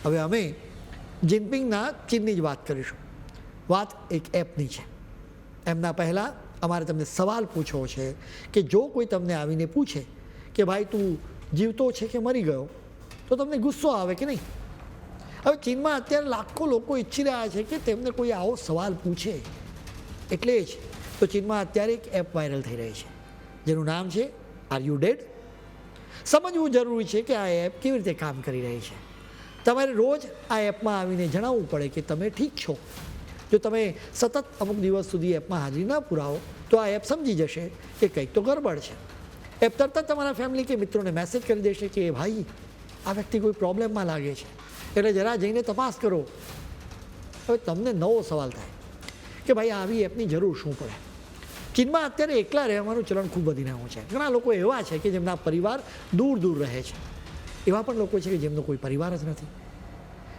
હવે અમે જિનપિંગના ચીનની જ વાત કરીશું. વાત એક એપની છે. એમના પહેલાં અમારે તમને સવાલ પૂછવો છે કે જો કોઈ તમને આવીને પૂછે કે ભાઈ તું જીવતો છે કે મરી ગયો, તો તમને ગુસ્સો આવે કે નહીં? હવે ચીનમાં અત્યારે લાખો લોકો ઈચ્છી રહ્યા છે કે તેમને કોઈ આવો સવાલ પૂછે. એટલે જ તો ચીનમાં અત્યારે એક એપ વાયરલ થઈ રહી છે જેનું નામ છે આર યુ ડેડ. સમજવું જરૂરી છે કે આ એપ કેવી રીતે કામ કરી રહી છે. તમારે રોજ આ એપમાં આવીને જણાવવું પડે કે તમે ઠીક છો. જો તમે સતત અમુક દિવસ સુધી એપમાં હાજરી ન પુરાવો તો આ એપ સમજી જશે કે કંઈક તો ગરબડ છે. એપ તરત જ તમારા ફેમિલી કે મિત્રોને મેસેજ કરી દેશે કે ભાઈ આ વ્યક્તિ કોઈ પ્રોબ્લેમમાં લાગે છે, એટલે જરા જઈને તપાસ કરો. હવે તમને નવો સવાલ થાય કે ભાઈ આવી એપની જરૂર શું પડે? ચીનમાં અત્યારે એકલા રહેવાનું ચલણ ખૂબ વધી રહ્યું છે. ઘણા લોકો એવા છે કે જેમના પરિવાર દૂર દૂર રહે છે. એવા પણ લોકો છે કે જેમનો કોઈ પરિવાર જ નથી.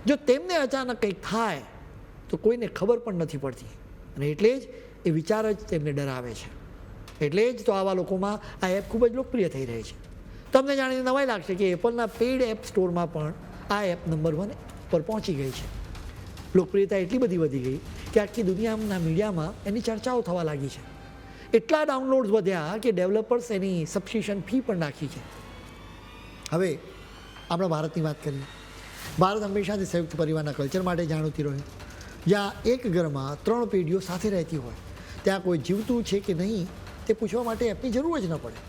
જો તેમને અચાનક કંઈક થાય તો કોઈને ખબર પણ નથી પડતી, અને એટલે જ એ વિચાર જ તેમને ડરાવે છે. એટલે જ તો આવા લોકોમાં આ એપ ખૂબ જ લોકપ્રિય થઈ રહી છે. તમને જાણીને નવાઈ લાગશે કે એપલના પેઇડ એપ સ્ટોરમાં પણ આ એપ નંબર 1 પર પહોંચી ગઈ છે. લોકપ્રિયતા એટલી બધી વધી ગઈ કે આખી દુનિયાના મીડિયામાં એની ચર્ચાઓ થવા લાગી છે. એટલા ડાઉનલોડ્સ વધ્યા કે ડેવલપર્સ એની સબસ્ક્રિપ્શન ફી પણ નાખી છે. હવે આપણે ભારતની વાત કરીએ. ભારત હંમેશાથી સંયુક્ત પરિવારના કલ્ચર માટે જાણીતું રહ્યું. જ્યાં એક ઘરમાં 3 પેઢીઓ સાથે રહેતી હોય, ત્યાં કોઈ જીવતું છે કે નહીં તે પૂછવા માટે એપની જરૂર જ ન પડે.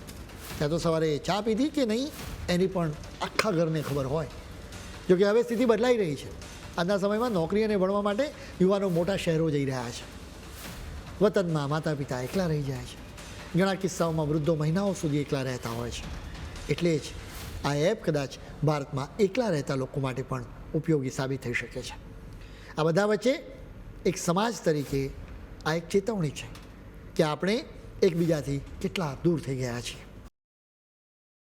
ત્યાં તો સવારે ચા પીધી કે નહીં એની પણ આખા ઘરને ખબર હોય. જોકે હવે સ્થિતિ બદલાઈ રહી છે. આજના સમયમાં નોકરી અને ભણવા માટે યુવાનો મોટા શહેરો જઈ રહ્યા છે. વતનમાં માતા પિતા એકલા રહી જાય છે. ઘણા કિસ્સાઓમાં વૃદ્ધો મહિનાઓ સુધી એકલા રહેતા હોય છે. એટલે જ આ એપ કદાચ ભારતમાં એકલા રહેતા લોકો માટે પણ ઉપયોગી સાબિત થઈ શકે છે. આ બધા વચ્ચે એક સમાજ તરીકે આ એક ચેતવણી છે કે આપણે એકબીજાથી કેટલા દૂર થઈ ગયા છીએ.